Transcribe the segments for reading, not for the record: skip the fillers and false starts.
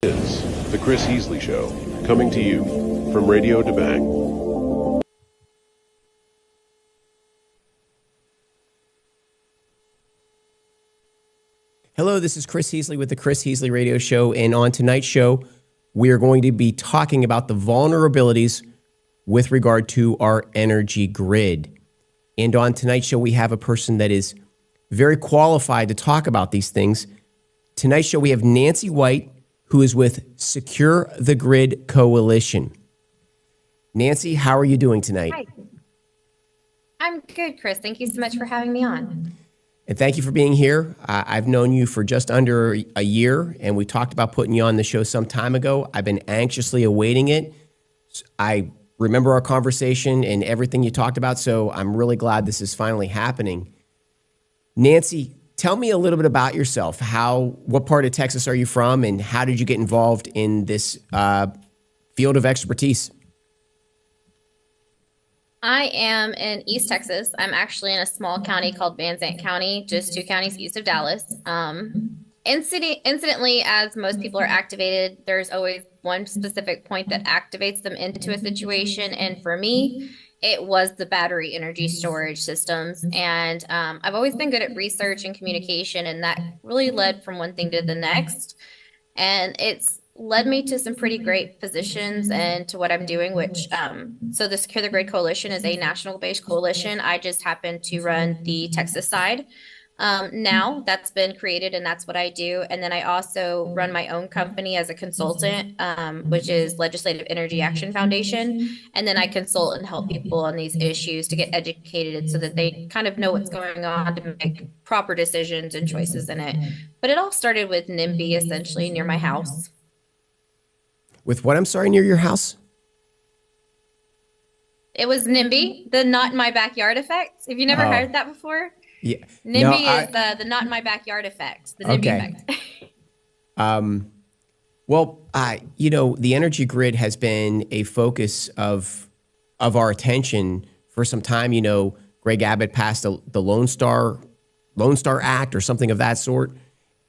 Is The Chris Heasley Show, coming to you from Radio DeBang. Hello, this is Chris Heasley with The Chris Heasley Radio Show, and on tonight's show, we are going to be talking about the vulnerabilities with regard to our energy grid. And on tonight's show, we have a person that is very qualified to talk about these things. Tonight's show, we have Nancy White, who is with Secure the Grid Coalition. Nancy, how are you doing tonight? Hi. I'm good, Chris. Thank you so much for having me on. And thank you for being here. I've known you for just under a year, and we talked about putting you on the show some time ago. I've been anxiously awaiting it. I remember our conversation and everything you talked about, so I'm really glad this is finally happening. Nancy, tell me a little bit about yourself. What part of Texas are you from, and how did you get involved in this field of expertise? I am in East Texas. I'm actually in a small county called Van Zandt County, just 2 counties east of Dallas. Incidentally, as most people are activated, there's always one specific point that activates them into a situation. And for me, it was the battery energy storage systems. And I've always been good at research and communication, and that really led from one thing to the next. And it's led me to some pretty great positions and to what I'm doing, which, so the Secure the Grid Coalition is a national based coalition. I just happen to run the Texas side. Now that's been created and that's what I do. And then I also run my own company as a consultant, which is Legislative Energy Action Foundation. And then I consult and help people on these issues to get educated so that they kind of know what's going on to make proper decisions and choices in it. But it all started with NIMBY, essentially near my house. With what, I'm sorry, near your house? It was NIMBY, the not in my backyard effect. Have you never heard that before? Yeah. NIMBY is the not in my backyard effect, the NIMBY effect. Well, the energy grid has been a focus of our attention for some time. You know, Greg Abbott passed the Lone Star Act or something of that sort,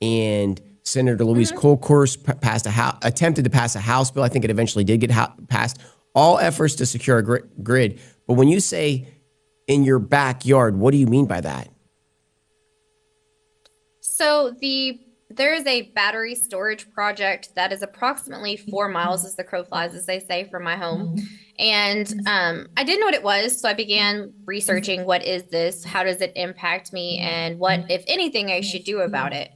and Senator Louise Kolkhorst attempted to pass a House bill. I think it eventually did get passed. All efforts to secure a grid. But when you say in your backyard, what do you mean by that? So there is a battery storage project that is approximately 4 miles as the crow flies, as they say, from my home. And I didn't know what it was, so I began researching what is this, how does it impact me, and what, if anything, I should do about it.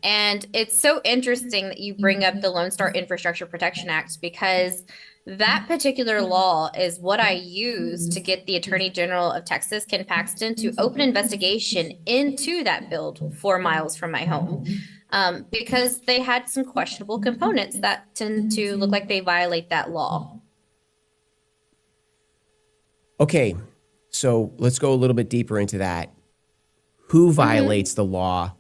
And it's so interesting that you bring up the Lone Star Infrastructure Protection Act, because that particular law is what I used to get the Attorney General of Texas, Ken Paxton, to open investigation into that build 4 miles from my home, because they had some questionable components that tend to look like they violate that law. Okay, so let's go a little bit deeper into that. Who violates the law?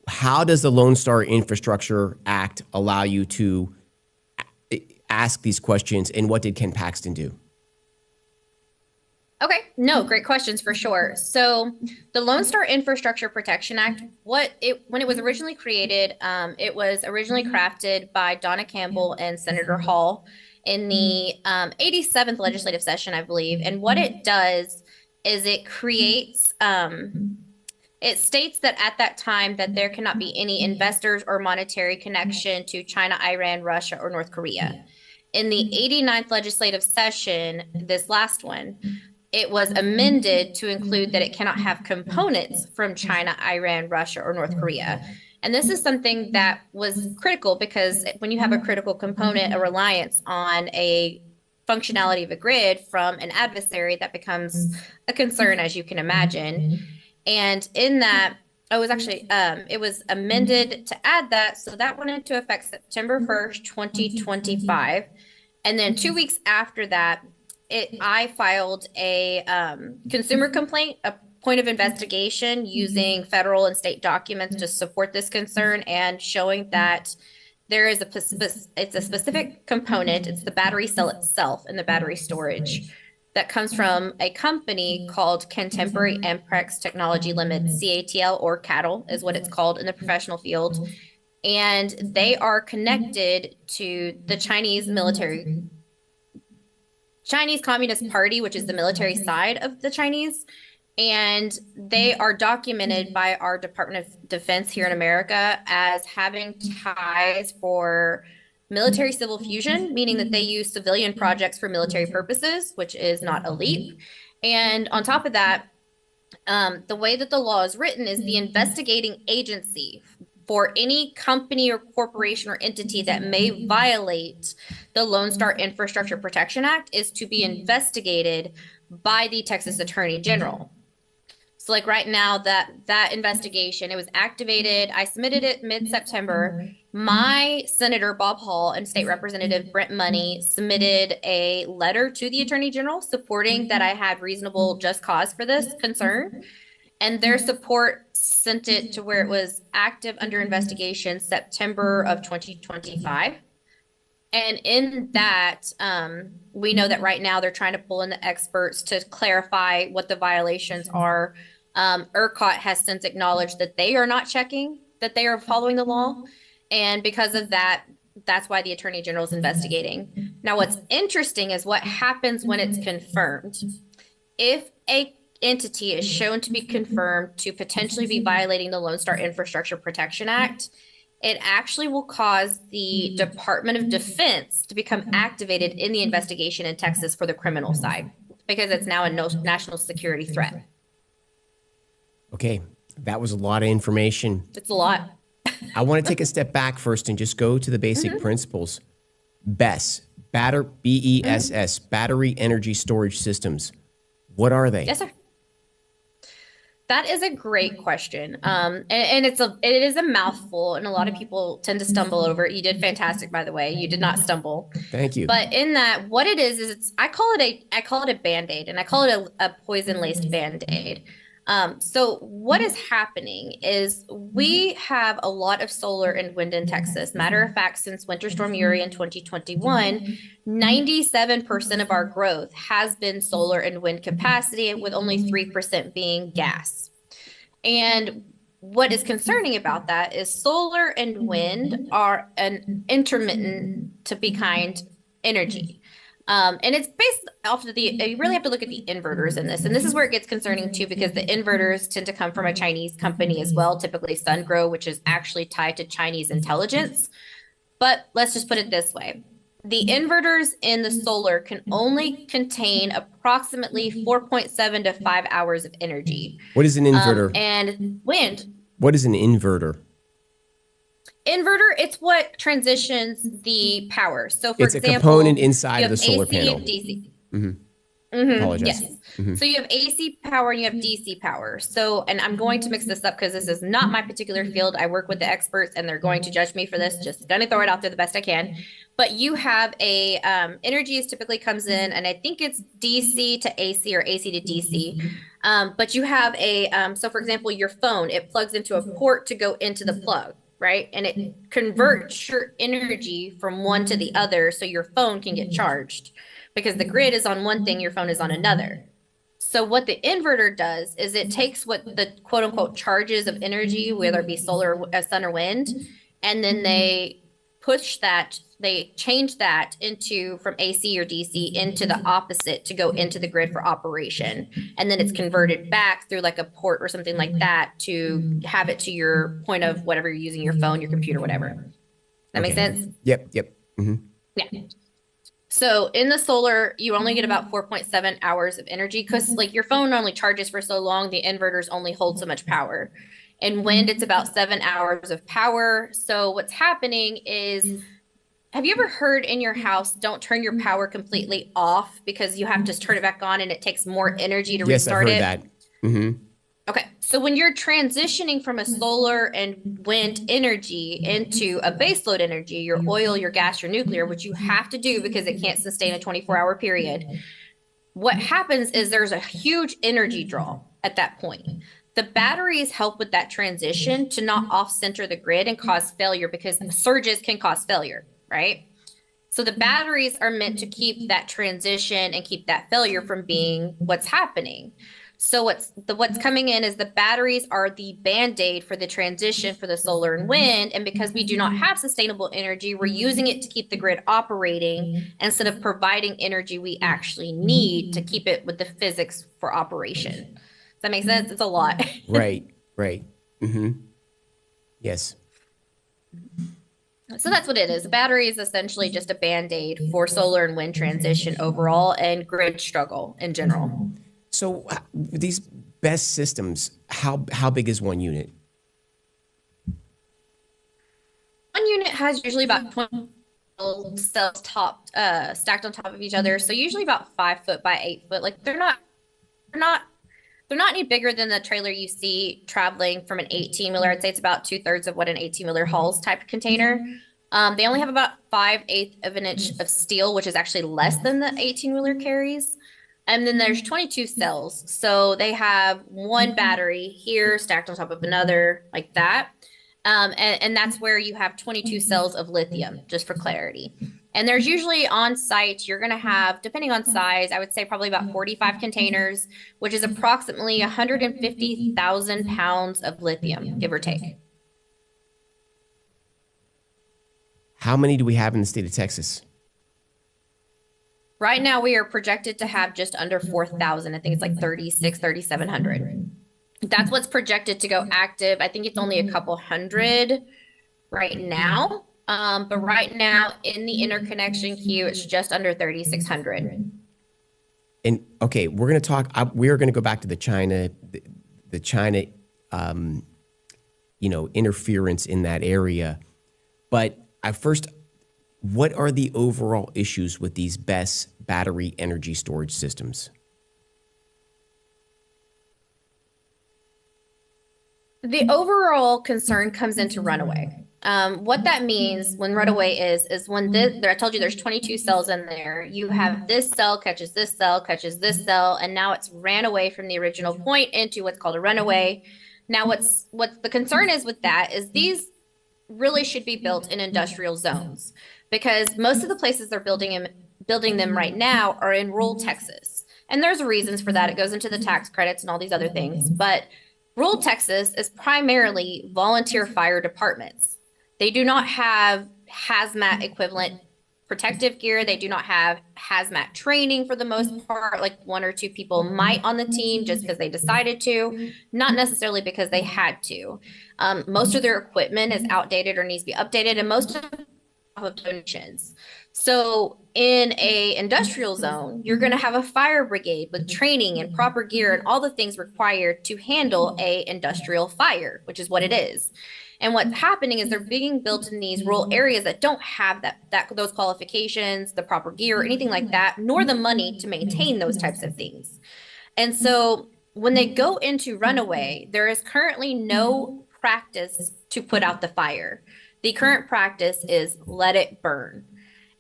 How does the Lone Star Infrastructure Act allow you to ask these questions, and what did Ken Paxton do? Okay, no, great questions for sure. So the Lone Star Infrastructure Protection Act, when it was originally created, it was originally crafted by Donna Campbell and Senator Hall in the 87th legislative session, I believe. And what it does is it creates it states that at that time that there cannot be any investors or monetary connection to China, Iran, Russia, or North Korea. In the 89th legislative session, this last one, it was amended to include that it cannot have components from China, Iran, Russia, or North Korea. And this is something that was critical, because when you have a critical component, a reliance on a functionality of a grid from an adversary, that becomes a concern, as you can imagine. And in that, it was amended to add that. So that went into effect September 1st, 2025. And then 2 weeks after that, I filed a consumer complaint, a point of investigation using federal and state documents to support this concern, and showing that there is it's a specific component. It's the battery cell itself and the battery storage that comes from a company called Contemporary Amprex Technology Limited, CATL, or CATL is what it's called in the professional field. and they are connected to the Chinese Communist Party, which is the military side of the Chinese. And they are documented by our Department of Defense here in America as having ties for military civil fusion, meaning that they use civilian projects for military purposes, which is not a leap. And on top of that, the way that the law is written is the investigating agency for any company or corporation or entity that may violate the Lone Star Infrastructure Protection Act is to be investigated by the Texas Attorney General. So like right now, that investigation, it was activated. I submitted it mid-September. My Senator Bob Hall and State Representative Brent Money submitted a letter to the Attorney General supporting that I had reasonable just cause for this concern. And their support sent it to where it was active under investigation September of 2025. And in that, we know that right now they're trying to pull in the experts to clarify what the violations are. ERCOT has since acknowledged that they are not checking, that they are following the law. And because of that, that's why the Attorney General is investigating. Now, what's interesting is what happens when it's confirmed. If a entity is shown to be confirmed to potentially be violating the Lone Star Infrastructure Protection Act, it actually will cause the Department of Defense to become activated in the investigation in Texas for the criminal side, because it's now a national security threat. Okay, that was a lot of information. It's a lot. I want to take a step back first and just go to the basic principles. B.E.S.S, B.E.S.S, Battery Energy Storage Systems. What are they? Yes, sir. That is a great question. And it is a mouthful, and a lot of people tend to stumble over it. You did fantastic, by the way. You did not stumble. Thank you. But in that, what it is I call it a Band-Aid, and I call it a poison-laced Band-Aid. So what is happening is we have a lot of solar and wind in Texas. Matter of fact, since Winter Storm Uri in 2021, 97% of our growth has been solar and wind capacity, with only 3% being gas. And what is concerning about that is solar and wind are an intermittent to be kind energy. And it's based off of you really have to look at the inverters in this. And this is where it gets concerning too, because the inverters tend to come from a Chinese company as well, typically SunGrow, which is actually tied to Chinese intelligence. But let's just put it this way. The inverters in the solar can only contain approximately 4.7 to 5 hours of energy. What is an inverter? And wind. What is an inverter? Inverter, it's what transitions the power. So for example, it's a component inside of the solar AC panel. and DC. Apologize. Yes. So you have AC power and you have DC power. So, and I'm going to mix this up because this is not my particular field. I work with the experts and they're going to judge me for this. Just going to throw it out there the best I can. But you have a energy is typically comes in, and I think it's DC to AC or AC to DC. But you have so for example, your phone, it plugs into a port to go into the plug, right? And it converts your energy from one to the other so your phone can get charged, because the grid is on one thing, your phone is on another. So what the inverter does is it takes what the quote unquote charges of energy, whether it be solar, sun, or wind, and then they change that into from AC or DC into the opposite to go into the grid for operation. And then it's converted back through like a port or something like that to have it to your point of whatever you're using, your phone, your computer, whatever. That make sense? Yep. Yeah. So in the solar, you only get about 4.7 hours of energy because like your phone only charges for so long, the inverters only hold so much power. In wind, it's about 7 hours of power. So what's happening is, have you ever heard in your house, don't turn your power completely off because you have to turn it back on and it takes more energy to restart it? Yes, I've heard that. Okay, so when you're transitioning from a solar and wind energy into a baseload energy, your oil, your gas, your nuclear, which you have to do because it can't sustain a 24-hour period, what happens is there's a huge energy draw at that point. The batteries help with that transition to not off-center the grid and cause failure, because surges can cause failure, right? So the batteries are meant to keep that transition and keep that failure from being what's happening. So what's coming in is the batteries are the band-aid for the transition for the solar and wind. And because we do not have sustainable energy, we're using it to keep the grid operating instead of providing energy we actually need to keep it with the physics for operation. Does that make sense? It's a lot. Right, right. Yes. So that's what it is. A battery is essentially just a band-aid for solar and wind transition overall and grid struggle in general. So these B.E.S.S systems, how big is one unit? One unit has usually about 20 cells stacked on top of each other. So usually about 5 foot by 8 foot. Like they're not they're not any bigger than the trailer you see traveling from an 18-wheeler. I'd say it's about 2/3 of what an 18-wheeler hauls type container. They only have about 5/8 of an inch of steel, which is actually less than the 18-wheeler carries. And then there's 22 cells. So they have one battery here stacked on top of another like that. And that's where you have 22 cells of lithium, just for clarity. And there's usually on site, you're going to have, depending on size, I would say probably about 45 containers, which is approximately 150,000 pounds of lithium, give or take. How many do we have in the state of Texas? Right now, we are projected to have just under 4,000. I think it's like 3,700. That's what's projected to go active. I think it's only a couple hundred right now. But right now in the interconnection queue, it's just under 3,600. And okay, we're going to talk. We are going to go back to the China, interference in that area. But first, what are the overall issues with these B.E.S.S battery energy storage systems? The overall concern comes into runaway. What that means when runaway is when I told you there's 22 cells in there. You have this cell catches this cell, catches this cell, and now it's ran away from the original point into what's called a runaway. Now, what the concern is with that is these really should be built in industrial zones because most of the places they're building them right now are in rural Texas. And there's reasons for that. It goes into the tax credits and all these other things. But rural Texas is primarily volunteer fire departments. They do not have hazmat equivalent protective gear. They do not have hazmat training for the most part. Like one or two people might on the team just because they decided to, not necessarily because they had to. Most of their equipment is outdated or needs to be updated, and most of donations. So in a industrial zone, you're going to have a fire brigade with training and proper gear and all the things required to handle a industrial fire, which is what it is. And what's happening is they're being built in these rural areas that don't have those qualifications, the proper gear, or anything like that, nor the money to maintain those types of things. And so when they go into runaway, there is currently no practice to put out the fire. The current practice is let it burn.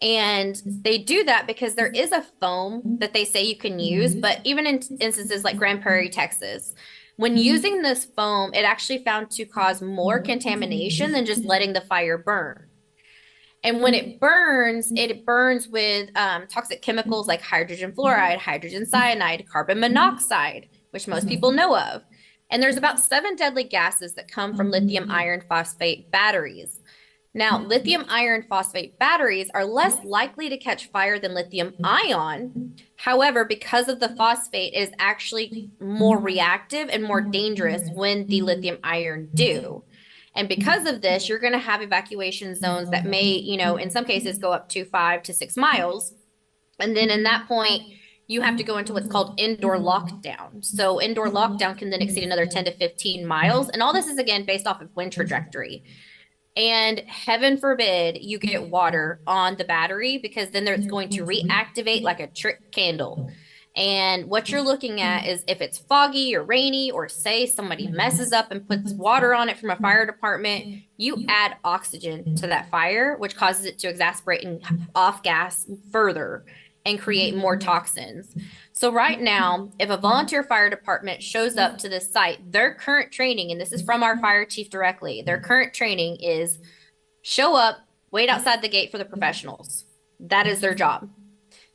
And they do that because there is a foam that they say you can use, but even in instances like Grand Prairie, Texas, when using this foam, it actually found to cause more contamination than just letting the fire burn. And when it burns with toxic chemicals like hydrogen fluoride, hydrogen cyanide, carbon monoxide, which most people know of. And there's about 7 deadly gases that come from lithium iron phosphate batteries. Now, lithium iron phosphate batteries are less likely to catch fire than lithium ion. However, because of the phosphate, it is actually more reactive and more dangerous when the lithium iron do. And because of this, you're going to have evacuation zones that may, in some cases go up to 5 to 6 miles. And then in that point, you have to go into what's called indoor lockdown. So indoor lockdown can then exceed another 10 to 15 miles. And all this is, again, based off of wind trajectory. And heaven forbid you get water on the battery because then it's going to reactivate like a trick candle. And what you're looking at is if it's foggy or rainy, or say somebody messes up and puts water on it from a fire department, you add oxygen to that fire, which causes it to exasperate and off gas further and create more toxins. So right now, if a volunteer fire department shows up to this site, their current training, and this is from our fire chief directly, their current training is show up, wait outside the gate for the professionals. That is their job.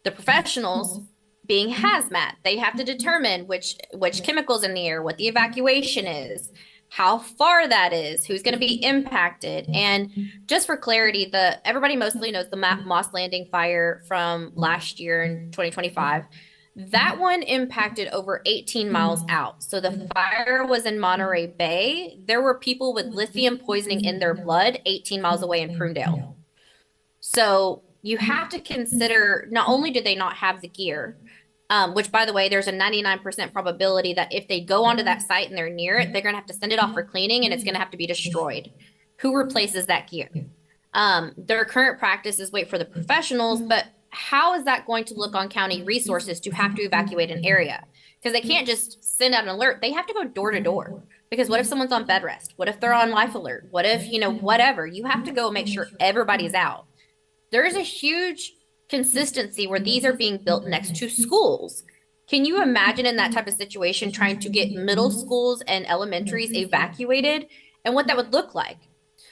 The professionals being hazmat. They have to determine which chemicals in the air, what the evacuation is, how far that is, who's going to be impacted. And just for clarity, the everybody mostly knows the Moss Landing fire from last year in 2025. That one impacted over 18 miles out. So the fire was in Monterey Bay. There were people with lithium poisoning in their blood 18 miles away in Prunedale. So you have to consider not only do they not have the gear, which by the way, there's a 99% probability that if they go onto that site and they're near it, they're going to have to send it off for cleaning and it's going to have to be destroyed. Who replaces that gear? Their current practice is wait for the professionals, but how is that going to look on county resources to have to evacuate an area? Because they can't just send out an alert. They have to go door to door. Because what if someone's on bed rest? What if they're on life alert? What if, whatever? You have to go make sure everybody's out. There is a huge consistency where these are being built next to schools. Can you imagine in that type of situation trying to get middle schools and elementaries evacuated and what that would look like?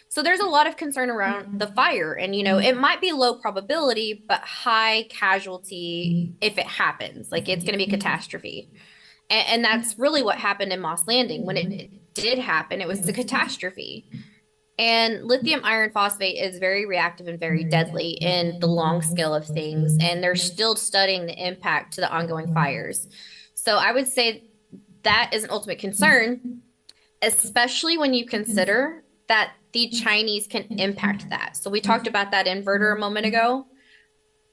So there's a lot of concern around the fire and, it might be low probability, but high casualty if it happens. Like it's going to be a catastrophe. And that's really what happened in Moss Landing. When it did happen, it was a catastrophe. And lithium iron phosphate is very reactive and very deadly in the long scale of things. And they're still studying the impact to the ongoing fires. So I would say that is an ultimate concern, especially when you consider that the Chinese can impact that. So we talked about that inverter a moment ago.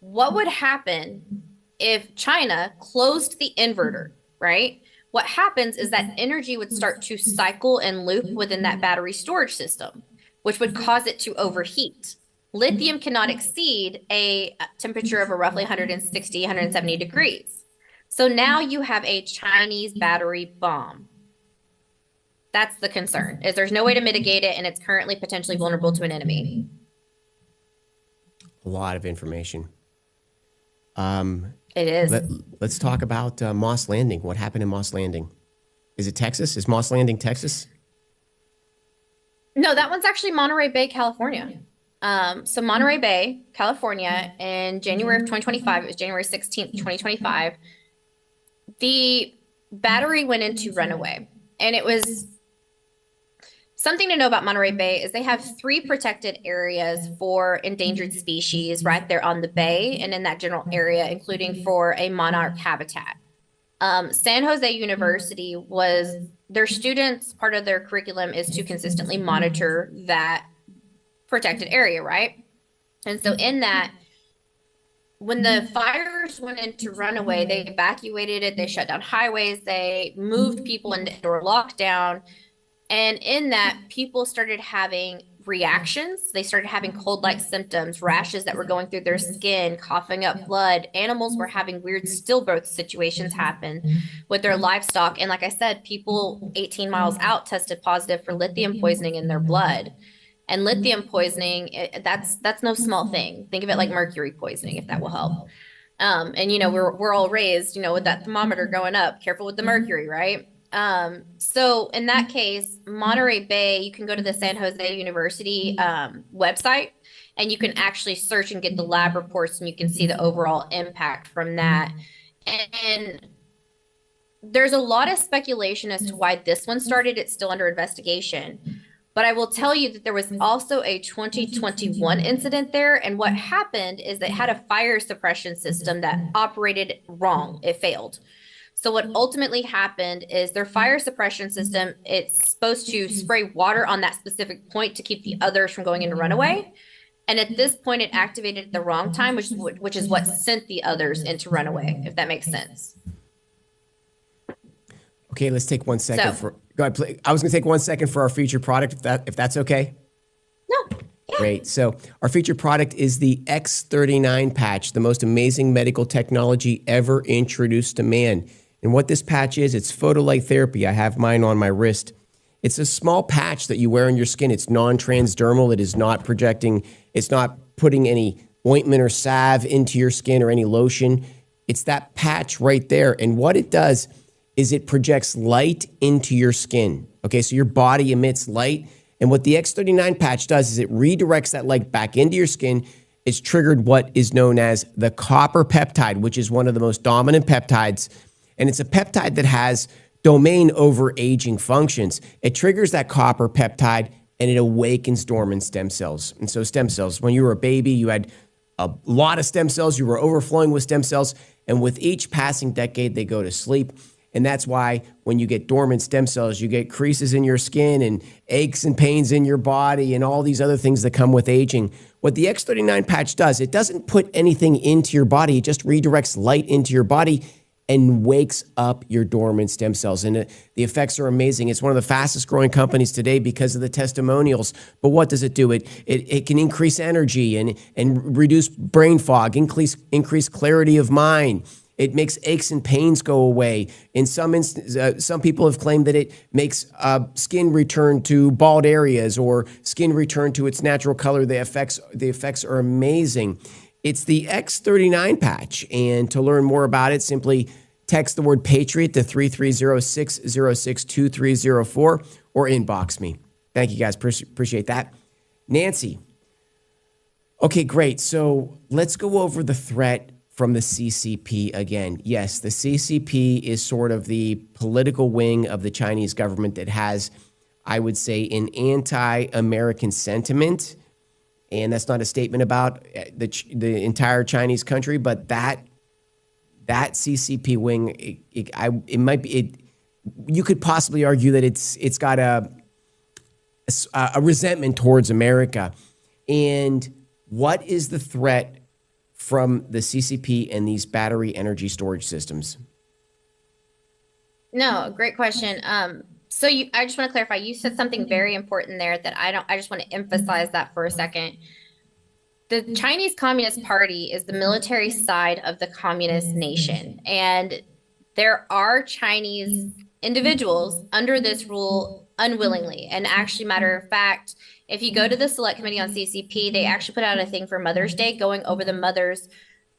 What would happen if China closed the inverter, right? What happens is that energy would start to cycle and loop within that battery storage system, which would cause it to overheat. Lithium cannot exceed a temperature of roughly 160, 170 degrees. So now you have a Chinese battery bomb. That's the concern, is there's no way to mitigate it, and it's currently potentially vulnerable to an enemy. A lot of information. It is. Let's talk about Moss Landing. What happened in Moss Landing? Is it Texas? Is Moss Landing Texas? No, that one's actually Monterey Bay, California. So Monterey Bay, California, in January of 2025, it was January 16th, 2025, the battery went into runaway. And it was something to know about Monterey Bay is they have 3 protected areas for endangered species right there on the bay and in that general area, including for a monarch habitat. San Jose University was their students, part of their curriculum is to consistently monitor that protected area, right? And so in that, when the fires went into runaway, they evacuated it, they shut down highways, they moved people into indoor lockdown. And in that, people started having reactions. They started having cold-like symptoms, rashes that were going through their skin, coughing up blood. Animals were having weird stillbirth situations happen with their livestock. And like I said, people 18 miles out tested positive for lithium poisoning in their blood. And lithium poisoning, that's no small thing. Think of it like mercury poisoning, if that will help. And, we're all raised, with that thermometer going up. Careful with the mercury, right? So in that case, Monterey Bay, you can go to the San Jose University website and you can actually search and get the lab reports and you can see the overall impact from that. And there's a lot of speculation as to why this one started. It's still under investigation. But I will tell you that there was also a 2021 incident there. And what happened is they had a fire suppression system that operated wrong. It failed. So what ultimately happened is their fire suppression system, it's supposed to spray water on that specific point to keep the others from going into runaway. And at this point, it activated at the wrong time, which is what sent the others into runaway, if that makes sense. Okay, let's take 1 second go ahead, please. I was going to take 1 second for our featured product, if that's okay. No. Yeah. Great. So our featured product is the X39 patch, the most amazing medical technology ever introduced to man. And what this patch is, it's photolight therapy. I have mine on my wrist. It's a small patch that you wear on your skin. It's non-transdermal. It is not projecting. It's not putting any ointment or salve into your skin or any lotion. It's that patch right there. And what it does is it projects light into your skin. Okay, so your body emits light. And what the X39 patch does is it redirects that light back into your skin it's triggered what is known as the copper peptide, which is one of the most dominant peptides. And it's a peptide that has domain over aging functions. It triggers that copper peptide and it awakens dormant stem cells. And so stem cells, when you were a baby, you had a lot of stem cells, you were overflowing with stem cells. And with each passing decade, they go to sleep. And that's why when you get dormant stem cells, you get creases in your skin and aches and pains in your body and all these other things that come with aging. What the X39 patch does, it doesn't put anything into your body. It just redirects light into your body and wakes up your dormant stem cells. And the effects are amazing. It's one of the fastest growing companies today because of the testimonials. But what does it do? It can increase energy and reduce brain fog, increase clarity of mind. It makes aches and pains go away. In some instances, some people have claimed that it makes skin return to bald areas or skin return to its natural color. The effects are amazing. It's the X39 patch. And to learn more about it, simply text the word Patriot to 330-606-2304 or inbox me. Thank you guys. Appreciate that. Nancy. Okay, great. So let's go over the threat from the CCP again. Yes, the CCP is sort of the political wing of the Chinese government that has, I would say, an anti-American sentiment. And that's not a statement about the entire Chinese country, but that CCP wing, it might be. You could possibly argue that it's got a resentment towards America. And what is the threat from the CCP and these battery energy storage systems? No, great question. So I just want to clarify, you said something very important there that I just want to emphasize that for a second. The Chinese Communist Party is the military side of the communist nation. And there are Chinese individuals under this rule unwillingly. And actually, matter of fact, if you go to the Select Committee on CCP, they actually put out a thing for Mother's Day going over the mothers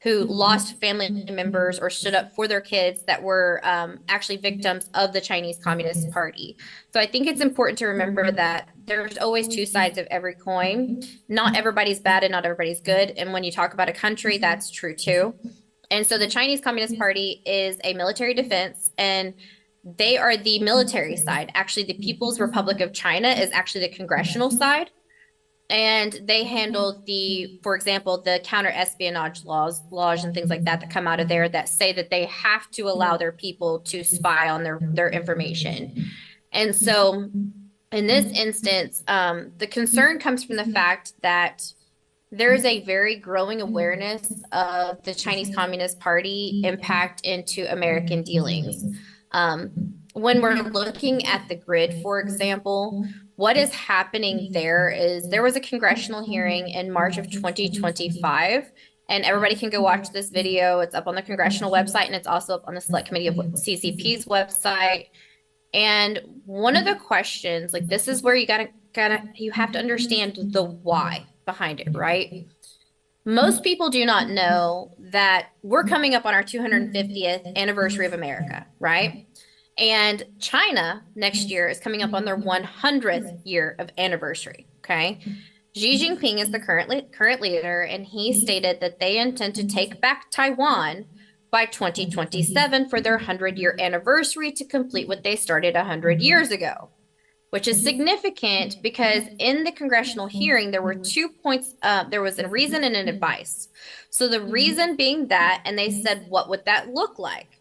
who lost family members or stood up for their kids that were actually victims of the Chinese Communist Party. So I think it's important to remember that there's always two sides of every coin. Not everybody's bad and not everybody's good. And when you talk about a country, that's true too. And so the Chinese Communist Party is a military defense, and they are the military side. Actually, the People's Republic of China is actually the congressional side. And they handle for example, the counter-espionage laws and things like that come out of there that say that they have to allow their people to spy on their information. And so in this instance, the concern comes from the fact that there is a very growing awareness of the Chinese Communist Party impact into American dealings. When we're looking at the grid, for example, what is happening there is there was a congressional hearing in March of 2025, and everybody can go watch this video. It's up on the congressional website, and it's also up on the Select Committee of CCP's website. And one of the questions, like this is where you you have to understand the why behind it, right? Most people do not know that we're coming up on our 250th anniversary of America, right? And China next year is coming up on their 100th year of anniversary, okay? Xi Jinping is the current leader, and he stated that they intend to take back Taiwan by 2027 for their 100-year anniversary to complete what they started 100 years ago, which is significant because in the congressional hearing, there were 2 points. There was a reason and an advice. So the reason being that, and they said, what would that look like?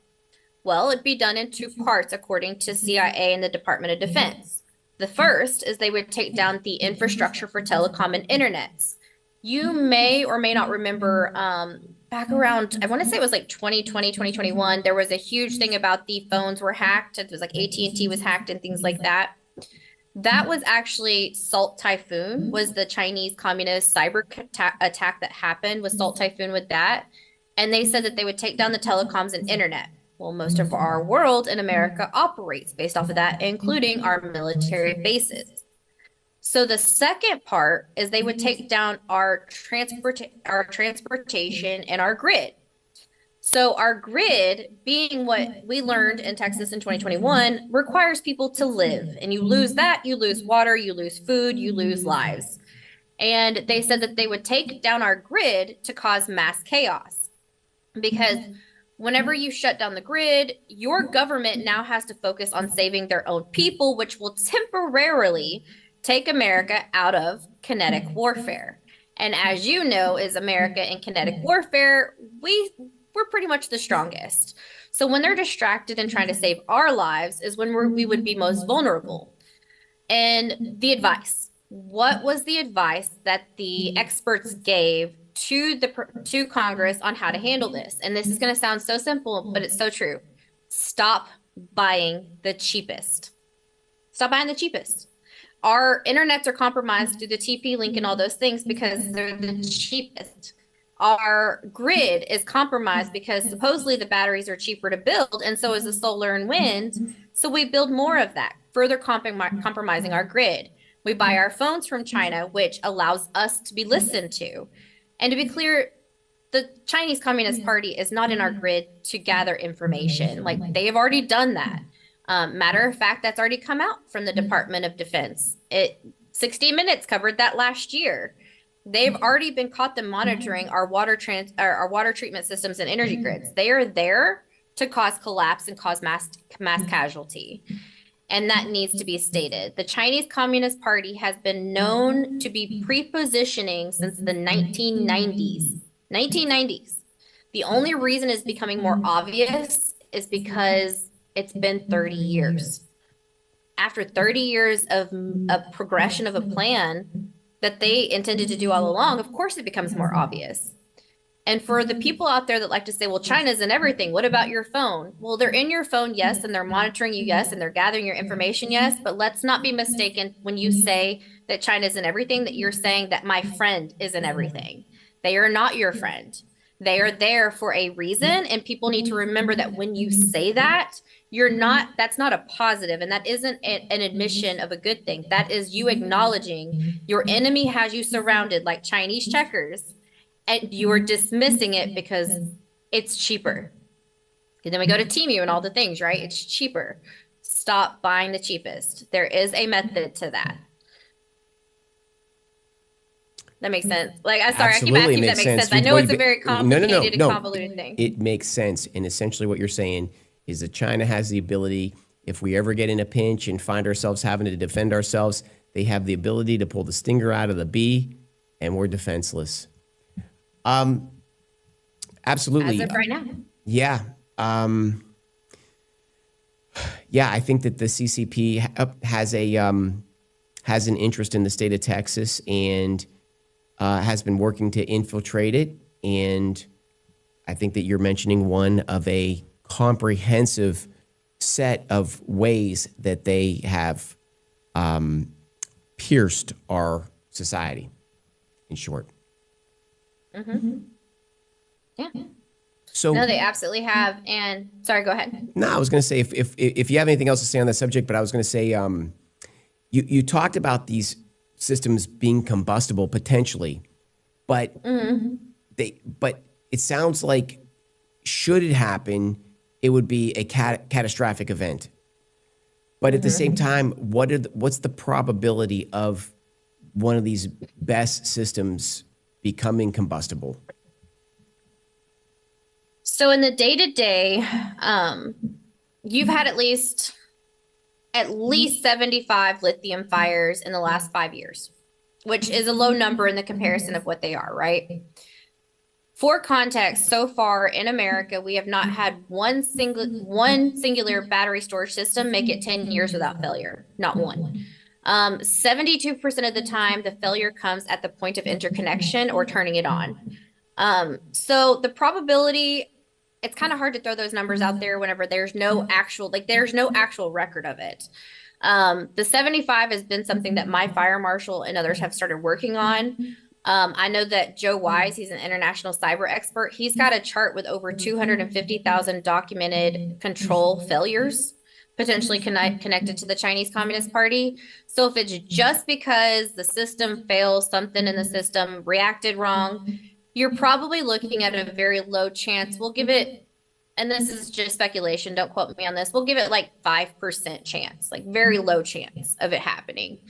Well, it'd be done in two parts, according to CIA and the Department of Defense. The first is they would take down the infrastructure for telecom and internets. You may or may not remember back around, I want to say it was like 2020, 2021, there was a huge thing about the phones were hacked. It was like AT&T was hacked and things like that. That was actually Salt Typhoon, was the Chinese communist cyber attack that happened, was Salt Typhoon with that. And they said that they would take down the telecoms and internet. Well, most of our world in America operates based off of that, including our military bases. So the second part is they would take down our transportation and our grid. So our grid, being what we learned in Texas in 2021, requires people to live. And you lose that, you lose water, you lose food, you lose lives. And they said that they would take down our grid to cause mass chaos because whenever you shut down the grid, your government now has to focus on saving their own people, which will temporarily take America out of kinetic warfare. And as you know, is America in kinetic warfare, we're pretty much the strongest. So when they're distracted and trying to save our lives is when we would be most vulnerable. And the advice, what was the advice that the experts gave to Congress on how to handle this? And this is going to sound so simple, but it's so true. Stop buying the cheapest. Stop buying the cheapest. Our internets are compromised through the TP link and all those things because they're the cheapest. Our grid is compromised because supposedly the batteries are cheaper to build, and so is the solar and wind. So we build more of that, further compromising our grid. We buy our phones from China, which allows us to be listened to. And to be clear, the Chinese Communist Party is not in our grid to gather information. Like they have already done that. Matter of fact, that's already come out from the Department of Defense. 60 Minutes covered that last year. They've already been caught them monitoring our water treatment systems and energy grids. They are there to cause collapse and cause mass casualty. And that needs to be stated. The Chinese Communist Party has been known to be pre-positioning since the 1990s. 1990s. The only reason it's becoming more obvious is because it's been 30 years. After 30 years of progression of a plan that they intended to do all along, of course it becomes more obvious. And for the people out there that like to say, well, China's in everything, what about your phone? Well, they're in your phone, yes, and they're monitoring you, yes, and they're gathering your information, yes, but let's not be mistaken when you say that China's in everything, that you're saying that my friend is in everything. They are not your friend. They are there for a reason, and people need to remember that when you say that, that's not a positive, and that isn't an admission of a good thing. That is you acknowledging your enemy has you surrounded like Chinese checkers, and you are dismissing it because it's cheaper. And then we go to Temu and all the things, right? It's cheaper. Stop buying the cheapest. There is a method to that. That makes sense. Like, I'm sorry, Absolutely, I keep asking if that makes sense. I know it's a very complicated and convoluted thing. It makes sense. And essentially what you're saying is that China has the ability, if we ever get in a pinch and find ourselves having to defend ourselves, they have the ability to pull the stinger out of the bee, and we're defenseless. Absolutely. As of right now. Yeah. Yeah, I think that the CCP has an interest in the state of Texas and has been working to infiltrate it. And I think that you're mentioning one of a comprehensive set of ways that they have pierced our society, in short. Mm-hmm. Yeah. So no, they absolutely have. And sorry, go ahead. No, I was going to say if you have anything else to say on that subject, but I was going to say you talked about these systems being combustible potentially, but but it sounds like should it happen, it would be a catastrophic event. But at the same time, what's the probability of one of these B.E.S.S systems becoming combustible? So in the day-to-day, you've had at least 75 lithium fires in the last 5 years, which is a low number in the comparison of what they are, right? For context, so far in America, we have not had one singular battery storage system make it 10 years without failure. Not one. 72% of the time, the failure comes at the point of interconnection or turning it on. So the probability, it's kind of hard to throw those numbers out there whenever there's no actual record of it. The 75 has been something that my fire marshal and others have started working on. I know that Joe Wise, he's an international cyber expert. He's got a chart with over 250,000 documented control failures, potentially connected to the Chinese Communist Party. So if it's just because the system fails, something in the system reacted wrong, you're probably looking at a very low chance. We'll give it, and this is just speculation, don't quote me on this, we'll give it like 5% chance, like very low chance of it happening.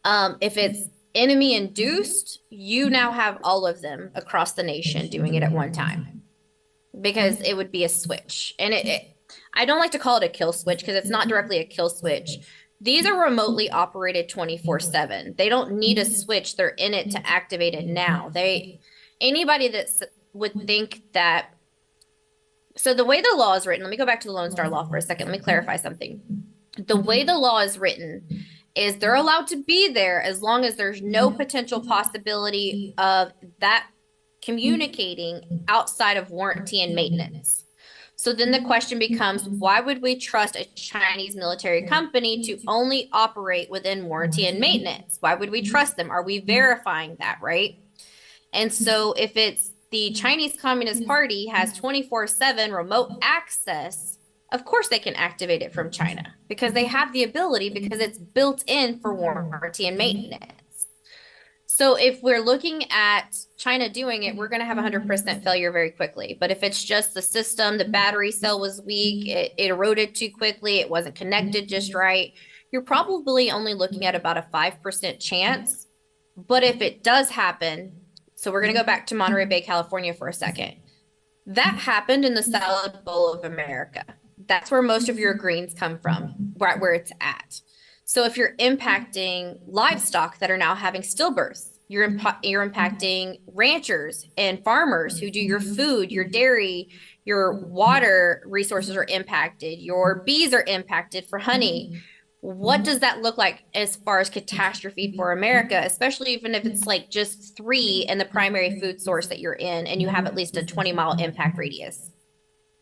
If it's enemy induced, you now have all of them across the nation doing it at one time because it would be a switch. And I don't like to call it a kill switch because it's not directly a kill switch. These are remotely operated 24/7. They don't need a switch. They're in it to activate it now. Anybody that would think that. So the way the law is written, let me go back to the Lone Star Law for a second. Let me clarify something. The way the law is written is they're allowed to be there as long as there's no potential possibility of that communicating outside of warranty and maintenance. So then the question becomes, why would we trust a Chinese military company to only operate within warranty and maintenance? Why would we trust them? Are we verifying that, right? And so if it's the Chinese Communist Party has 24/7 remote access, of course they can activate it from China because they have the ability because it's built in for warranty and maintenance. So if we're looking at China doing it, we're going to have 100% failure very quickly. But if it's just the system, the battery cell was weak, it eroded too quickly, it wasn't connected just right, you're probably only looking at about a 5% chance. But if it does happen, so we're going to go back to Monterey Bay, California for a second. That happened in the salad bowl of America. That's where most of your greens come from, where it's at. So if you're impacting livestock that are now having stillbirths, you're impacting ranchers and farmers who do your food, your dairy, your water resources are impacted, your bees are impacted for honey. What does that look like as far as catastrophe for America, especially even if it's like just 3 in the primary food source that you're in and you have at least a 20-mile impact radius?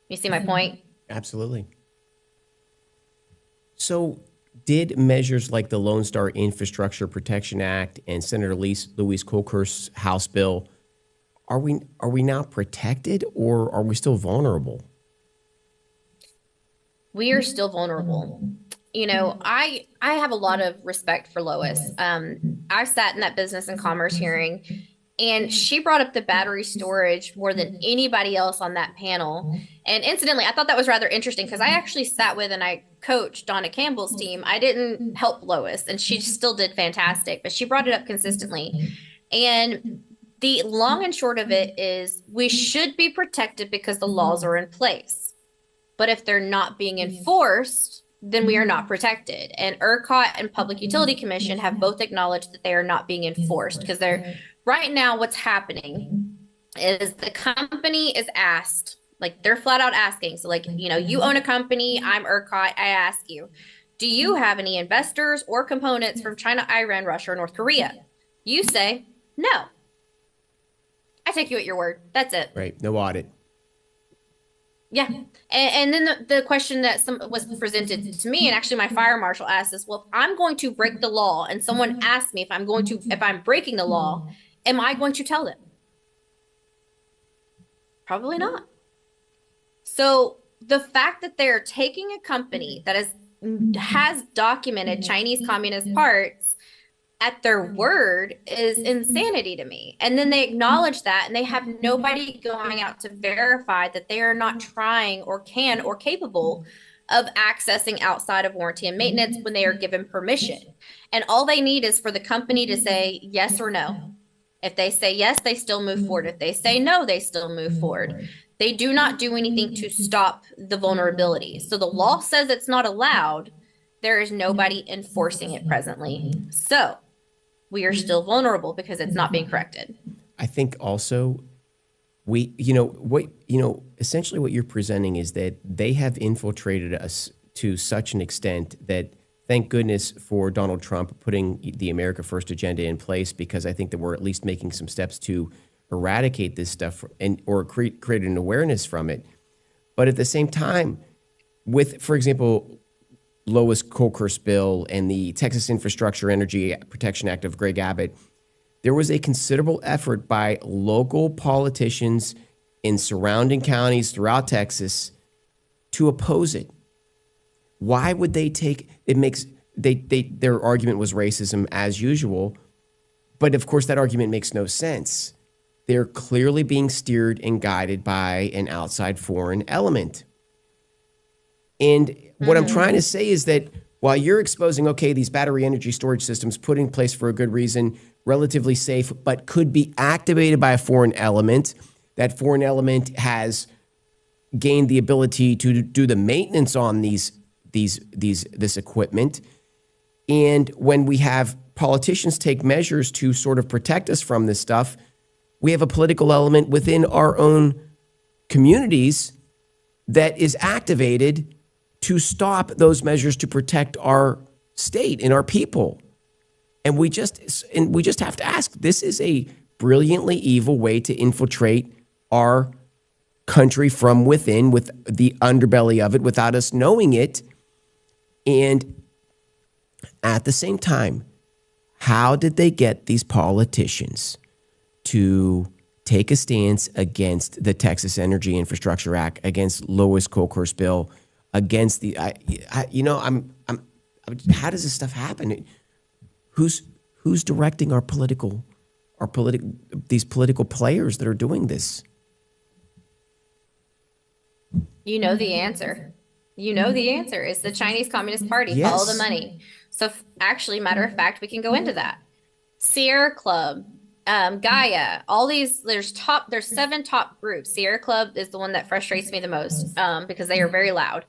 You see my point? Absolutely. So did measures like the Lone Star Infrastructure Protection Act and Senator Louise Kolker's House bill, are we now protected or are we still vulnerable? We are still vulnerable. You know, I have a lot of respect for Lois. I sat in that business and commerce hearing, and she brought up the battery storage more than anybody else on that panel. And incidentally, I thought that was rather interesting because I actually sat with and I coached Donna Campbell's team. I didn't help Lois, and she still did fantastic, but she brought it up consistently. And the long and short of it is we should be protected because the laws are in place. But if they're not being enforced, then we are not protected. And ERCOT and Public Utility Commission have both acknowledged that they are not being enforced because they're right now what's happening is the company is asked, like they're flat out asking. So like, you know, you own a company, I'm ERCOT, I ask you, do you have any investors or components from China, Iran, Russia, or North Korea? You say, no. I take you at your word. That's it. Right. No audit. Yeah. And then the question that was presented to me, and actually my fire marshal asked this, well, if I'm going to break the law and someone asked me if I'm breaking the law, am I going to tell them? Probably not. So the fact that they're taking a company that has documented Chinese communist parts at their word is insanity to me. And then they acknowledge that and they have nobody going out to verify that they are not trying or can or capable of accessing outside of warranty and maintenance when they are given permission. And all they need is for the company to say yes or no. If they say yes, they still move forward. If they say no, they still move forward. They do not do anything to stop the vulnerability. So the law says it's not allowed. There is nobody enforcing it presently. So we are still vulnerable because it's not being corrected. I think also essentially what you're presenting is that they have infiltrated us to such an extent that thank goodness for Donald Trump putting the America First agenda in place, because I think that we're at least making some steps to eradicate this stuff or create an awareness from it. But at the same time, with, for example, Lois Kolker's bill and the Texas Infrastructure Energy Protection Act of Greg Abbott, there was a considerable effort by local politicians in surrounding counties throughout Texas to oppose it. Why would they take it? Their argument was racism as usual, but of course that argument makes no sense. They're clearly being steered and guided by an outside foreign element. And what I'm trying to say is that while you're exposing, okay, these battery energy storage systems put in place for a good reason, relatively safe, but could be activated by a foreign element. That foreign element has gained the ability to do the maintenance on this equipment. And when we have politicians take measures to sort of protect us from this stuff, we have a political element within our own communities that is activated to stop those measures to protect our state and our people. And we just have to ask, this is a brilliantly evil way to infiltrate our country from within, with the underbelly of it, without us knowing it. And at the same time, how did they get these politicians to take a stance against the Texas Energy Infrastructure Act, against Lewis Kolker's bill, against the, how does this stuff happen? Who's directing these political players that are doing this? You know the answer. You know the answer is the Chinese Communist Party. Yes. Follow the money. So actually, matter of fact, we can go into that. Sierra Club, Gaia, all these, there's 7 top groups. Sierra Club is the one that frustrates me the most because they are very loud.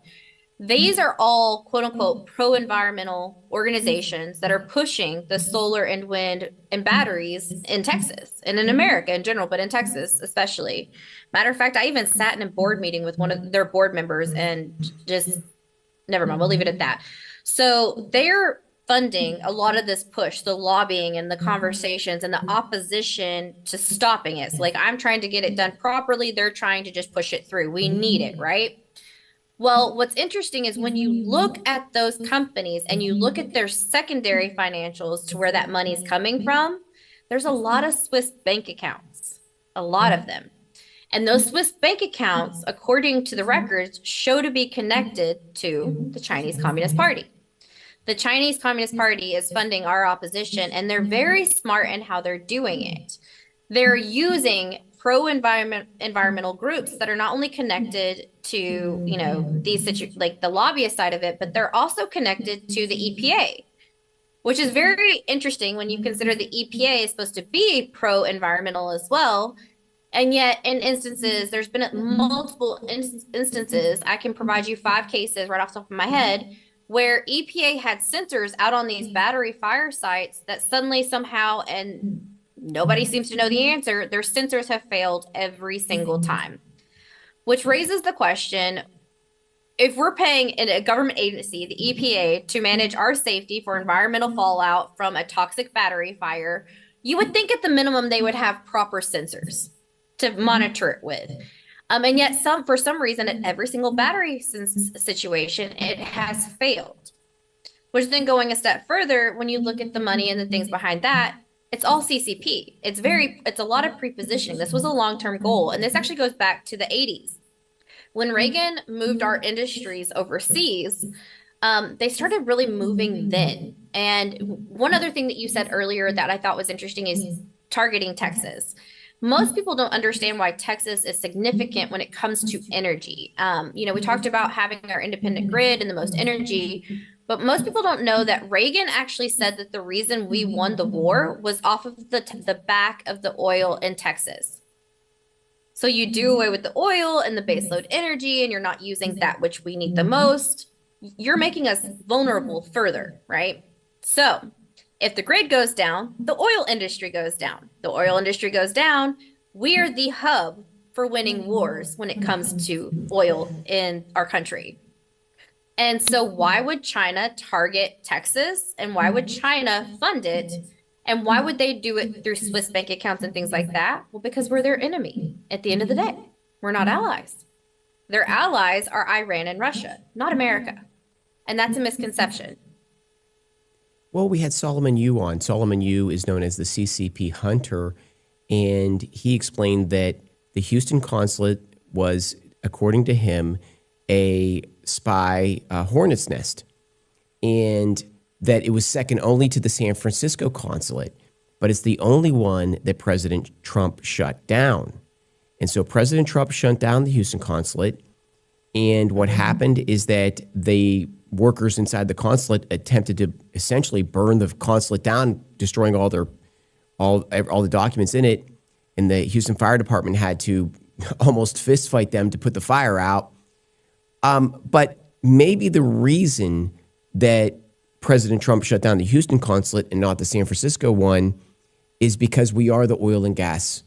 These are all quote unquote pro-environmental organizations that are pushing the solar and wind and batteries in Texas and in America in general, but in Texas especially. Matter of fact, I even sat in a board meeting with one of their board members and just, never mind, we'll leave it at that. So they're funding a lot of this push, the lobbying and the conversations and the opposition to stopping it. So like, I'm trying to get it done properly. They're trying to just push it through. We need it, right? Well, what's interesting is when you look at those companies and you look at their secondary financials to where that money is coming from, there's a lot of Swiss bank accounts, a lot of them. And those Swiss bank accounts, according to the records, show to be connected to the Chinese Communist Party. The Chinese Communist Party is funding our opposition, and they're very smart in how they're doing it. They're using pro-environmental groups that are not only connected to, these like the lobbyist side of it, but they're also connected to the EPA, which is very interesting when you consider the EPA is supposed to be pro-environmental as well. And yet in instances, there's been multiple instances, I can provide you 5 cases right off the top of my head, where EPA had sensors out on these battery fire sites that suddenly somehow, and nobody seems to know the answer, their sensors have failed every single time. Which raises the question, if we're paying a government agency, the EPA, to manage our safety for environmental fallout from a toxic battery fire, you would think at the minimum they would have proper sensors to monitor it with. And yet for some reason, at every single battery situation, it has failed. Which then going a step further, when you look at the money and the things behind that, it's all CCP. It's a lot of prepositioning. This was a long-term goal. And this actually goes back to the 80s. When Reagan moved our industries overseas, they started really moving then. And one other thing that you said earlier that I thought was interesting is targeting Texas. Most people don't understand why Texas is significant when it comes to energy. We talked about having our independent grid and the most energy, but most people don't know that Reagan actually said that the reason we won the war was off of the back of the oil in Texas. So you do away with the oil and the baseload energy, and you're not using that which we need the most. You're making us vulnerable further, right? So if the grid goes down, the oil industry goes down. The oil industry goes down. We are the hub for winning wars when it comes to oil in our country. And so why would China target Texas? And why would China fund it? And why would they do it through Swiss bank accounts and things like that? Well, because we're their enemy at the end of the day. We're not allies. Their allies are Iran and Russia, not America. And that's a misconception. Well, we had Solomon Yu on. Solomon Yu is known as the CCP hunter, and he explained that the Houston consulate was, according to him, a spy hornet's nest, and that it was second only to the San Francisco consulate, but it's the only one that President Trump shut down. And so President Trump shut down the Houston consulate, and what happened is that the workers inside the consulate attempted to essentially burn the consulate down, destroying all their all the documents in it, and the Houston Fire Department had to almost fist fight them to put the fire out. But maybe the reason that President Trump shut down the Houston consulate and not the San Francisco one is because we are the oil and gas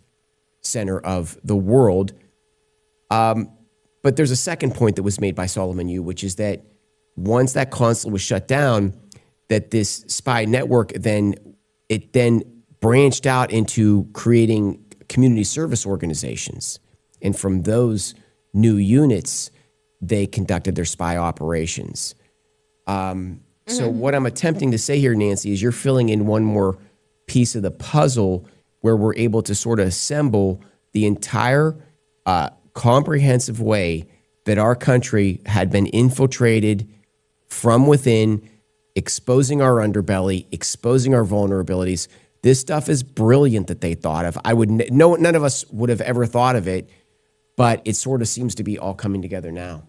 center of the world. But there's a second point that was made by Solomon Yu, which is that once that consulate was shut down, that this spy network then branched out into creating community service organizations. And from those new units, they conducted their spy operations. So what I'm attempting to say here, Nancy, is you're filling in one more piece of the puzzle where we're able to sort of assemble the entire comprehensive way that our country had been infiltrated from within, exposing our underbelly, exposing our vulnerabilities. This stuff is brilliant that they thought of. None of us would have ever thought of it, but it sort of seems to be all coming together now.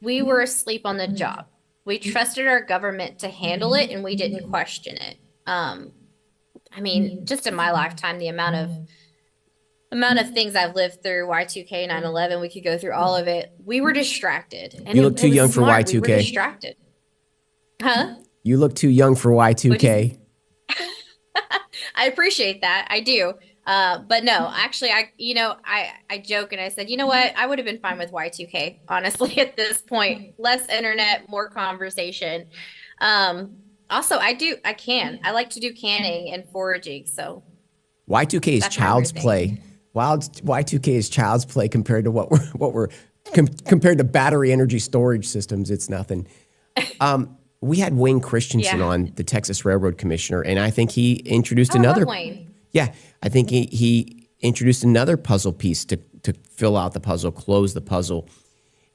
We were asleep on the job. We trusted our government to handle it, and we didn't question it. I mean, just in my lifetime, the amount of things I've lived through, Y2K, 9/11, we could go through all of it. We were distracted. And you look too young for Y2K. We were distracted. Huh? You look too young for Y2K. I appreciate that. I do. But no, actually, I joke and I said, you know what? I would have been fine with Y2K, honestly, at this point. Less internet, more conversation. Also, I like to do canning and foraging. So Y2K is child's play. Y2K is child's play compared to compared to battery energy storage systems. It's nothing. We had Wayne Christensen on, the Texas Railroad Commissioner, and I think he introduced another. I love Wayne. Yeah, I think he introduced another puzzle piece to fill out the puzzle, close the puzzle.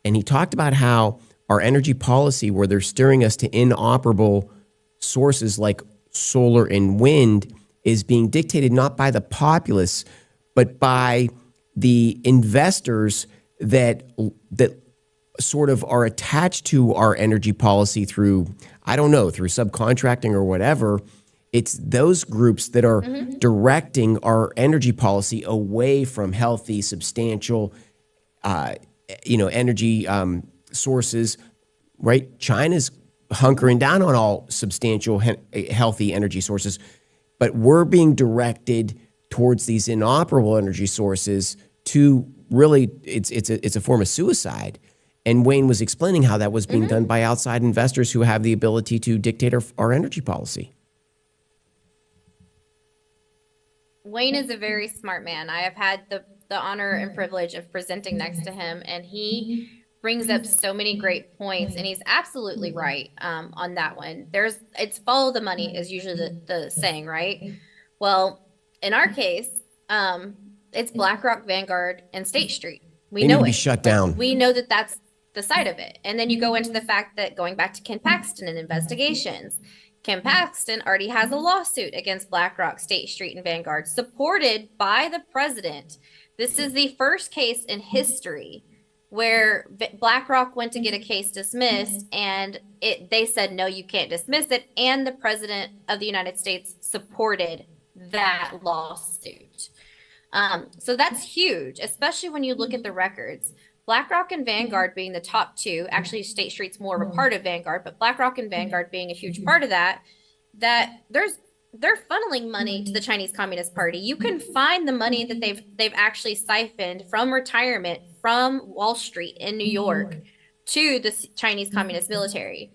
And he talked about how our energy policy, where they're steering us to inoperable sources like solar and wind, is being dictated not by the populace, but by the investors that sort of are attached to our energy policy through subcontracting or whatever. It's those groups that are directing our energy policy away from healthy, substantial, energy sources, right? China's hunkering down on all substantial, healthy energy sources, but we're being directed towards these inoperable energy sources to really, it's a form of suicide. And Wayne was explaining how that was being done by outside investors who have the ability to dictate our energy policy. Wayne is a very smart man. I have had the honor and privilege of presenting next to him, and he brings up so many great points, and he's absolutely right on that one. It's follow the money is usually the saying, right? Well, in our case, it's BlackRock, Vanguard, and State Street. They need to be shut down. We know that that's the side of it. And then you go into the fact that going back to Ken Paxton and investigations, Ken Paxton already has a lawsuit against BlackRock, State Street, and Vanguard, supported by the president. This is the first case in history where BlackRock went to get a case dismissed, and they said, no, you can't dismiss it. And the president of the United States supported that lawsuit. So that's huge, especially when you look at the records. BlackRock and Vanguard being the top two, actually State Street's more of a part of Vanguard, but BlackRock and Vanguard being a huge part of that they're funneling money to the Chinese Communist Party. You can find the money that they've actually siphoned from retirement from Wall Street in New York to the Chinese Communist military.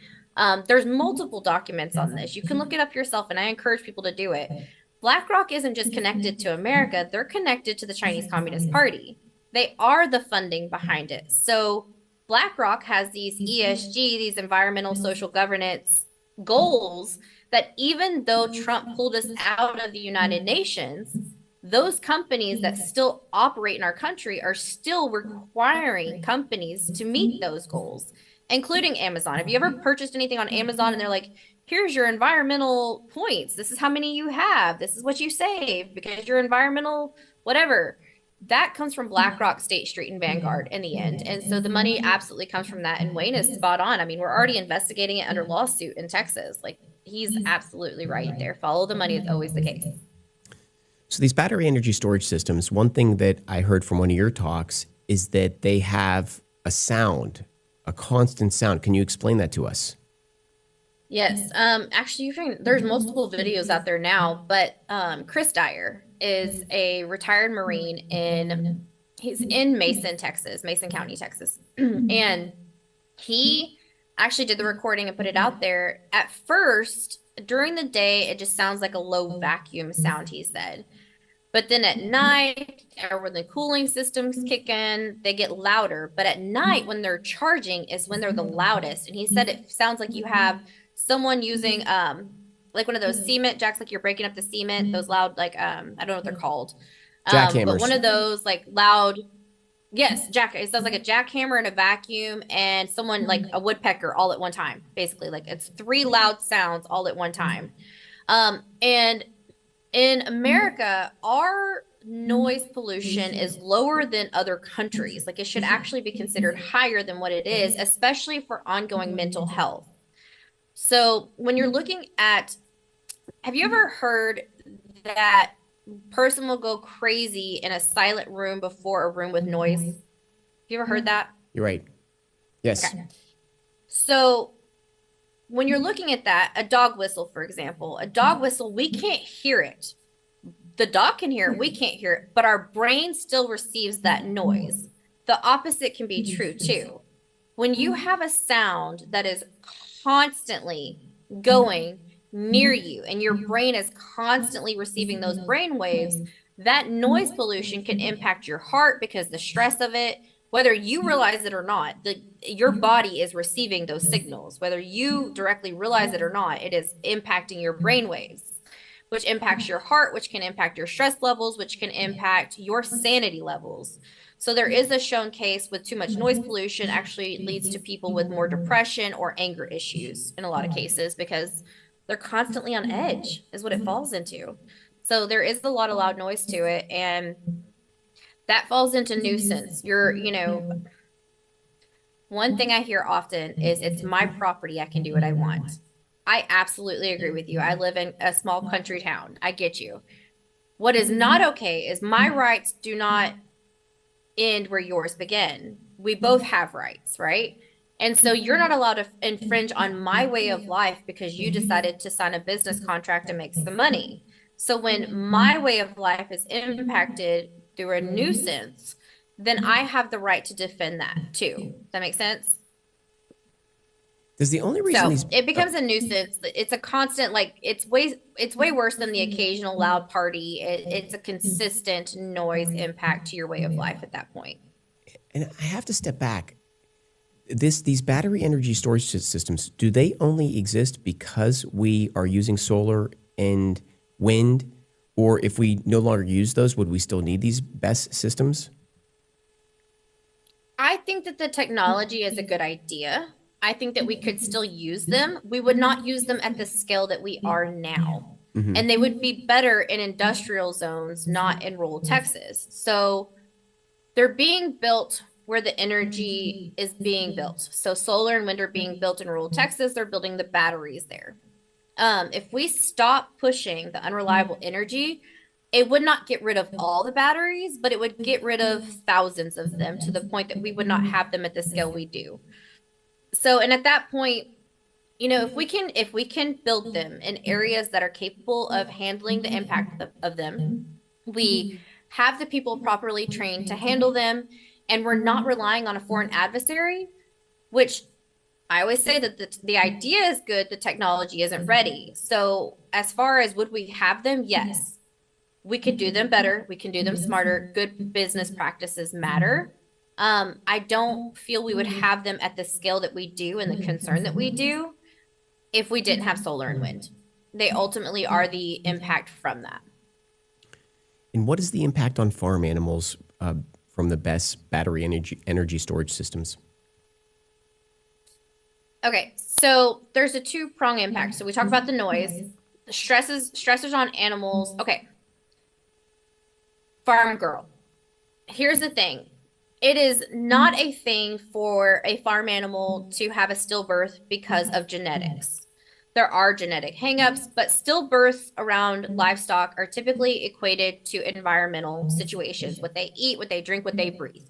There's multiple documents on this. You can look it up yourself, and I encourage people to do it. BlackRock isn't just connected to America. They're connected to the Chinese Communist Party. They are the funding behind it. So BlackRock has these ESG, these environmental social governance goals that even though Trump pulled us out of the United Nations, those companies that still operate in our country are still requiring companies to meet those goals, including Amazon. Have you ever purchased anything on Amazon and they're like, here's your environmental points. This is how many you have. This is what you save because your environmental whatever. That comes from BlackRock, State Street, and Vanguard in the end. And so the money absolutely comes from that. And Wayne is spot on. I mean, we're already investigating it under lawsuit in Texas. Like he's absolutely right there. Follow the money is always the case. So these battery energy storage systems, one thing that I heard from one of your talks is that they have a sound, a constant sound. Can you explain that to us? Yes. Actually, there's multiple videos out there now, but Chris Dyer is a retired Marine he's in Mason, Texas, Mason County, Texas. And he actually did the recording and put it out there. At first, during the day, it just sounds like a low vacuum sound, he said. But then at night, or when the cooling systems kick in, they get louder. But at night, when they're charging, is when they're the loudest. And he said it sounds like you have someone using like one of those cement jacks, like you're breaking up the cement, those loud, like I don't know what they're called. Jackhammers. But one of those like loud, yes, it sounds like a jackhammer and a vacuum and someone like a woodpecker all at one time, basically. Like it's three loud sounds all at one time. And in America, our noise pollution is lower than other countries. Like it should actually be considered higher than what it is, especially for ongoing mental health. So when you're looking at, have you ever heard that person will go crazy in a silent room before a room with noise? Have you ever heard that? You're right. Yes. Okay. So when you're looking at that, a dog whistle, for example, a dog whistle, we can't hear it. The dog can hear it, we can't hear it, but our brain still receives that noise. The opposite can be true too. When you have a sound that is constantly going near you and your brain is constantly receiving those brain waves, that noise pollution can impact your heart because the stress of it, whether you realize it or not, your body is receiving those signals. Whether you directly realize it or not, it is impacting your brain waves, which impacts your heart, which can impact your stress levels, which can impact your sanity levels. So there is a shown case with too much noise pollution actually leads to people with more depression or anger issues in a lot of cases because they're constantly on edge is what it falls into. So there is a lot of loud noise to it. And that falls into nuisance. One thing I hear often is it's my property. I can do what I want. I absolutely agree with you. I live in a small country town. I get you. What is not okay is my rights do not end where yours begin. We both have rights, right? And so you're not allowed to infringe on my way of life because you decided to sign a business contract and make some money. So when my way of life is impacted through a nuisance, then I have the right to defend that too. Does that make sense? Does the only reason So it becomes a nuisance. It's a constant, like it's way worse than the occasional loud party. It's a consistent noise impact to your way of life at that point. And I have to step back. These battery energy storage systems, do they only exist because we are using solar and wind? Or if we no longer use those, would we still need these B.E.S.S systems? I think that the technology is a good idea. I think that we could still use them. We would not use them at the scale that we are now. Mm-hmm. And they would be better in industrial zones, not in rural Texas. So they're being built where the energy is being built. So solar and wind are being built in rural Texas. They're building the batteries there. If we stop pushing the unreliable energy, it would not get rid of all the batteries, but it would get rid of thousands of them to the point that we would not have them at the scale we do. So, and at that point, if we can build them in areas that are capable of handling the impact of them, we have the people properly trained to handle them, and we're not relying on a foreign adversary, which I always say that the idea is good, the technology isn't ready. So as far as would we have them? Yes, we could do them better. We can do them smarter. Good business practices matter. I don't feel we would have them at the scale that we do and the concern that we do if we didn't have solar and wind. They ultimately are the impact from that. And what is the impact on farm animals from the B.E.S.S battery energy storage systems? Okay, so there's a two-prong impact. So we talk about the noise, the stressors on animals. Okay, farm girl. Here's the thing. It is not a thing for a farm animal to have a stillbirth because of genetics. There are genetic hangups, but stillbirths around livestock are typically equated to environmental situations, what they eat, what they drink, what they breathe.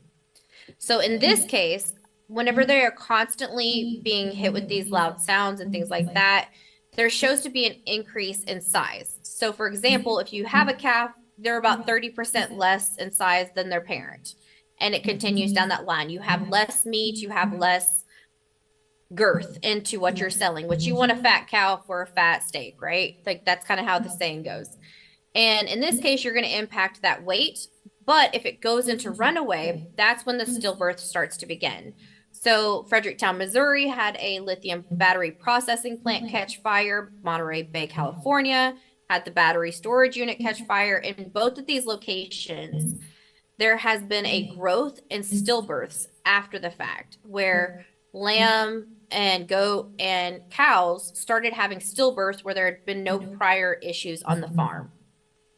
So in this case, whenever they are constantly being hit with these loud sounds and things like that, there shows to be an increase in size. So for example, if you have a calf, they're about 30% less in size than their parent. And it continues down that line. You have less meat, you have less girth into what you're selling, which you want a fat cow for a fat steak, right? Like that's kind of how the saying goes. And in this case, you're going to impact that weight. But if it goes into runaway, that's when the stillbirth starts to begin. So Fredericktown, Missouri had a lithium battery processing plant catch fire. Monterey Bay, California had the battery storage unit catch fire. In both of these locations, there has been a growth in stillbirths after the fact, where lamb and goat and cows started having stillbirths where there had been no prior issues on the farm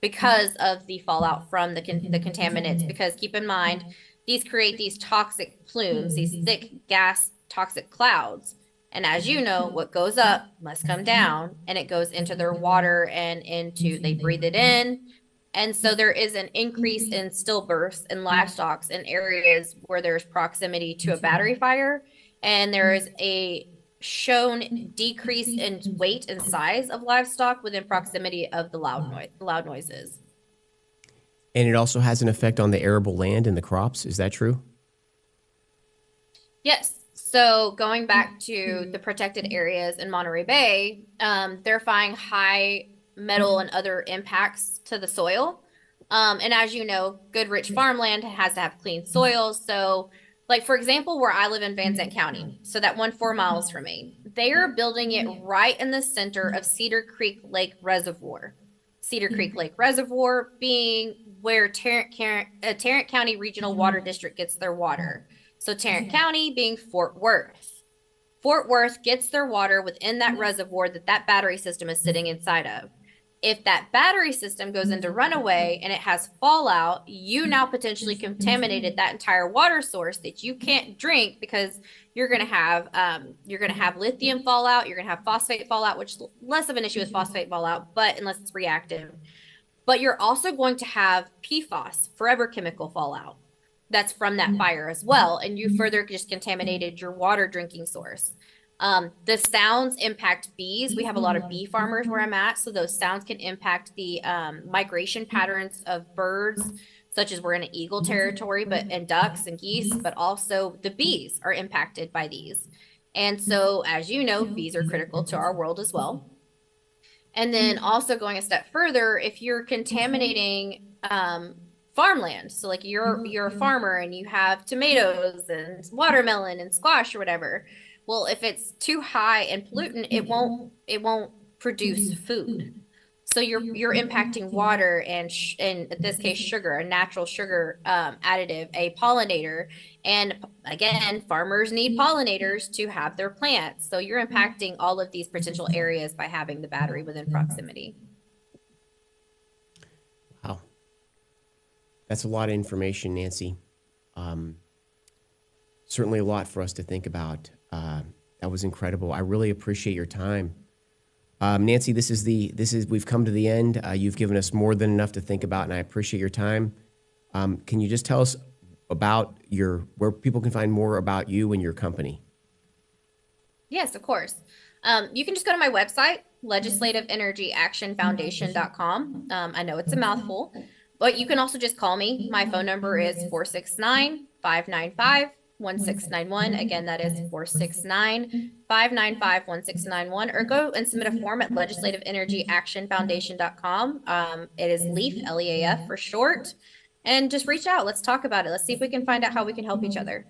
because of the fallout from the contaminants. Because keep in mind, these create these toxic plumes, these thick gas toxic clouds. And as you know, what goes up must come down, and it goes into their water and into, they breathe it in. And so there is an increase in stillbirths and livestock in areas where there's proximity to a battery fire. And there is a shown decrease in weight and size of livestock within proximity of the loud noises. And it also has an effect on the arable land and the crops. Is that true? Yes. So going back to the protected areas in Monterey Bay, they're finding high metal and other impacts to the soil. And as you know, good rich farmland has to have clean soil. So like, for example, where I live in Van Zandt County, so that 4 miles from me, they are building it right in the center of Cedar Creek Lake Reservoir. Cedar Creek Lake Reservoir being where Tarrant County Regional Water District gets their water. So Tarrant County being Fort Worth. Fort Worth gets their water within that reservoir that battery system is sitting inside of. If that battery system goes into runaway and it has fallout, you now potentially contaminated that entire water source that you can't drink, because you're going to have lithium fallout, you're going to have phosphate fallout, which less of an issue with phosphate fallout, but unless it's reactive. But you're also going to have PFAS, forever chemical fallout, that's from that fire as well, and you further just contaminated your water drinking source. The sounds impact bees. We have a lot of bee farmers where I'm at, so those sounds can impact the migration patterns of birds, such as we're in an eagle territory, and ducks and geese, but also the bees are impacted by these. And so, as you know, bees are critical to our world as well. And then also going a step further, if you're contaminating farmland, so like you're a farmer and you have tomatoes and watermelon and squash or whatever. Well, if it's too high in pollutant, it won't produce food. So you're impacting water and in this case sugar, a natural sugar additive, a pollinator. And again, farmers need pollinators to have their plants. So you're impacting all of these potential areas by having the battery within proximity. Wow. That's a lot of information, Nancy. Certainly a lot for us to think about. That was incredible. I really appreciate your time. Nancy, we've come to the end. You've given us more than enough to think about, and I appreciate your time. Can you just tell us about where people can find more about you and your company? Yes, of course. You can just go to my website, legislativeenergyactionfoundation.com. I know it's a mouthful, but you can also just call me. My phone number is 469-595-1691. Again, that is 469-595-1691, or go and submit a form at legislativeenergyactionfoundation.com. It is LEAF, LEAF for short, and just reach out. Let's talk about it. Let's see if we can find out how we can help each other.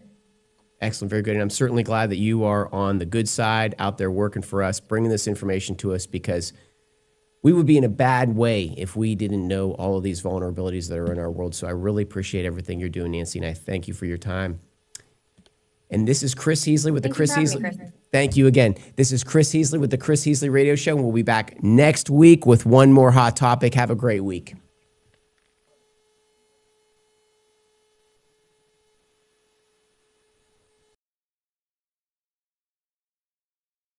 Excellent. Very good. And I'm certainly glad that you are on the good side out there working for us, bringing this information to us, because we would be in a bad way if we didn't know all of these vulnerabilities that are in our world. So I really appreciate everything you're doing, Nancy, and I thank you for your time. And this is Chris Heasley with the Chris Heasley. Thank you again. This is Chris Heasley with the Chris Heasley Radio Show. We'll be back next week with one more hot topic. Have a great week.